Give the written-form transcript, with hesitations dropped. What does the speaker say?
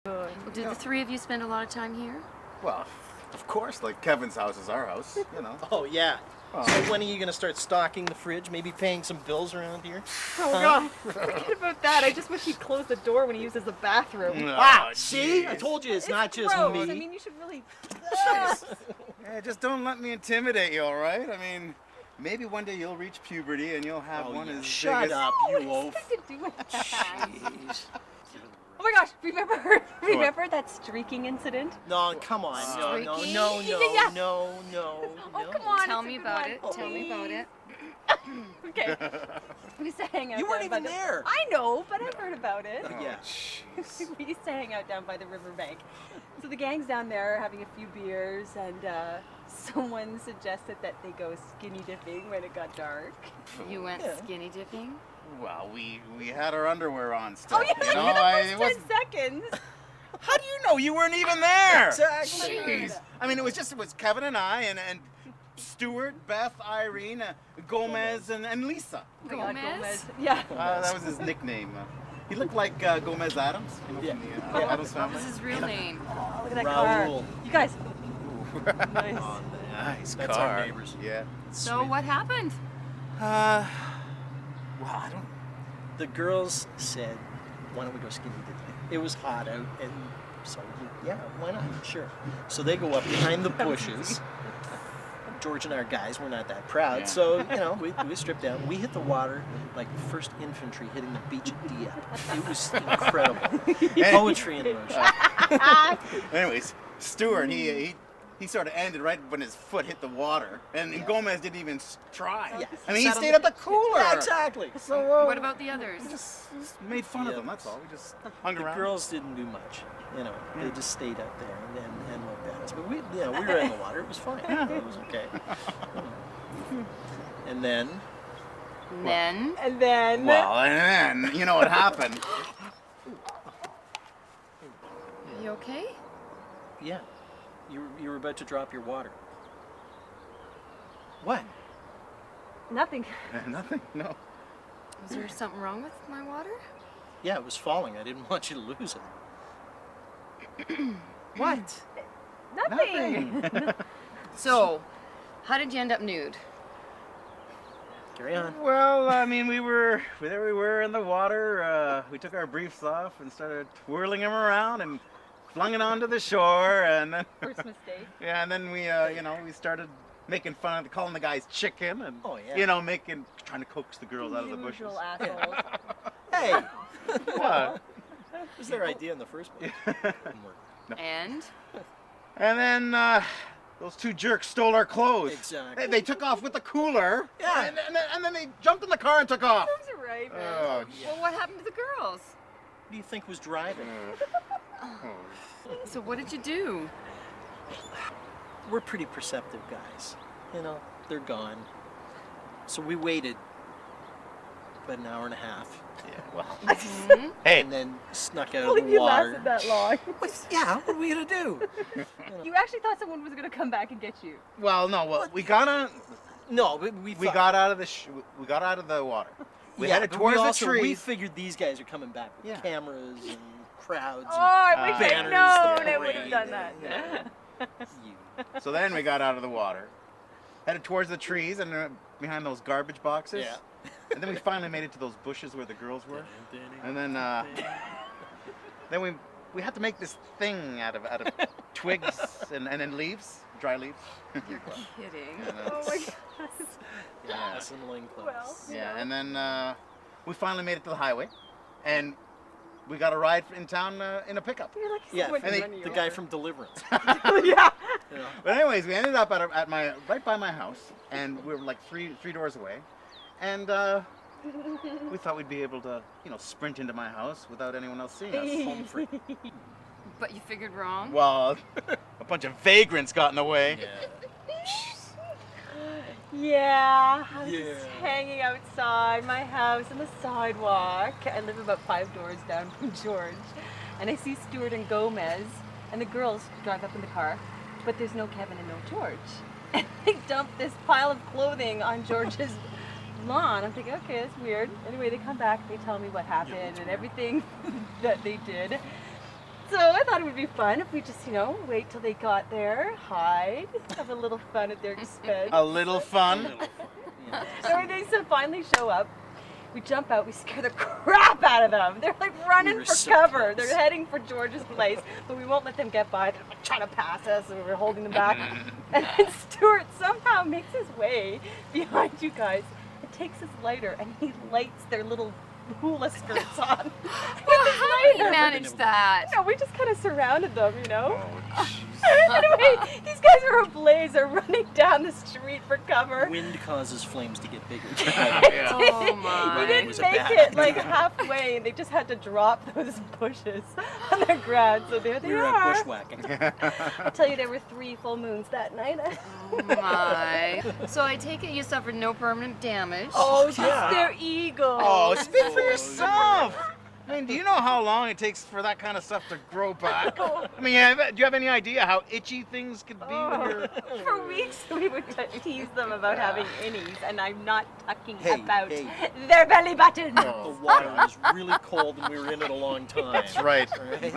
Well, did the three of you spend a lot of time here? Well, of course, like Kevin's house is our house, you know. Oh, yeah. So when are you going to start stocking the fridge? Maybe paying some bills around here? Oh, God. Forget about that. I just wish he'd close the door when he uses the bathroom. Ah, see? I told you it's not just gross. me. I mean, you should really... Yeah, just don't let me intimidate you, all right? I mean, maybe one day you'll reach puberty and you'll have one as Shut big as... up, What you does oaf. this have to do with that? Jeez. Oh my gosh, remember that streaking incident? No, come on. No. Yeah. No. Oh, come on. Tell it's a me good about one. it. Tell me about it. Okay. We used to hang out You weren't down by even the- there. I know, but I've heard about it. Yeah. We used to hang out down by the riverbank. So the gang's down there having a few beers, and someone suggested that they go skinny dipping when it got dark. You went Yeah. skinny dipping? Well, we had our underwear on still, Oh, yeah, you know? the it first wasn't... 10 seconds. How do you know? You weren't even there! Exactly. Jeez. I mean, it was Kevin and I and Stuart, Beth, Irene, Gomez, and Lisa. Oh my God, Gomez? Yeah. That was his nickname. He looked like Gomez Adams, you know, Yeah. from the Adams What family. was his real name? Oh, look at that car. Raoul. You guys. Nice. Oh, Nice That's car. our neighbors. Yeah. So Sweet. what happened? Well, I don't... The girls said, why don't we go skinny dipping? It was hot out, and so, yeah, why not? Sure. So they go up behind the bushes. George and our guys were not that proud, Yeah. so, you know, we stripped down. We hit the water like first infantry hitting the beach at Dieppe. It was incredible. Poetry in motion. Anyways, Stuart, he sort of ended right when his foot hit the water, and Gomez didn't even try. Yeah. I mean, he Sat on stayed at the cooler. Yeah, exactly. So What about the others? we just made fun of Yeah. them. That's all. We just hung The around. girls didn't do much, you know. They just stayed up there and looked at us. But we were in the water. It was fine. It was okay. And then, Then? And then. Well, and then you know what happened. You okay? yeah, you were about to drop your water. What? Nothing. Nothing. No. Was there something wrong with my water? Yeah, it was falling. I didn't want you to lose it. What? Nothing. So, how did you end up nude? Carry on. Well, I mean, there we were in the water. We took our briefs off and started twirling them around and flung it onto the shore, and then First mistake. yeah, and then we we started making fun of calling the guys chicken, and Oh, yeah. you know, trying to coax the girls out of the bushes. Usual assholes. Hey, What? it was their idea in the first place. Didn't work. And? And then those two jerks stole our clothes. Exactly. They took off with the cooler. Yeah. And then they jumped in the car and took off. That's right, man. Oh, Well, what happened to the girls? What do you think was driving? So what did you do? We're pretty perceptive guys. You know, they're gone. So we waited about an hour and a half. Yeah, well. Hmm? Hey, And then snuck I out can't of believe the you water. lasted that long. Yeah, what are we gonna do? You actually thought someone was going to come back and get you. well, no, well, we got on. No, we We thought- got out of we got out of the water. We yeah, headed but towards we the also, We trees. figured these guys are coming back with Yeah. cameras and crowds. Oh, I wish I'd banners, known. the I would have parade, done that. and, you. So then we got out of the water, headed towards the trees and behind those garbage boxes. Yeah. And then we finally made it to those bushes where the girls were. And then then we had to make this thing out of twigs and then leaves, dry leaves. You're kidding. Oh my god. Yeah, assembling clothes. Well, Yeah, and then we finally made it to the highway, and we got a ride in town in a pickup. You're like Yeah, someone and they- running the you guy over. from Deliverance. Yeah. You know? But anyways, we ended up at my right by my house, and we were like three doors away, and we thought we'd be able to sprint into my house without anyone else seeing us. Home free. But you figured wrong? Well, a bunch of vagrants got in the way. Yeah, I was just Yeah. hanging outside my house on the sidewalk. I live about 5 doors down from George. And I see Stuart and Gomez, and the girls drive up in the car, but there's no Kevin and no George. And they dump this pile of clothing on George's lawn. I'm thinking, okay, that's weird. Anyway, they come back, they tell me what happened and everything that they did. So I thought it would be fun if we just, wait till they got there, hide, have a little fun at their expense. A little fun. Yeah. So when they finally show up, we jump out, we scare the crap out of them. They're like running were for so cover. close. They're heading for George's place, but we won't let them get by. They're like trying to pass us, and we're holding them back. And then Stuart somehow makes his way behind you guys and takes his lighter, and he lights their little hula skirts on. How did he manage that? We just kind of surrounded them, Oh, Anyway, these guys are ablaze. They're running down the street for cover. Wind causes flames to get bigger. Oh You my. didn't was a make bad it like idea. halfway, and they just had to drop those bushes on the ground. So there they We were are. out bushwhacking. I tell you, there were 3 full moons that night. Oh my. So I take it you suffered no permanent damage. Oh, just yeah. their egos. Oh, speak for yourself. I mean, do you know how long it takes for that kind of stuff to grow back? I mean, do you have any idea how itchy things could be when you're... For weeks we would tease them about having innies, and I'm not talking Hey, about hey. their belly button. The water was really cold and we were in it a long time. That's right. Right?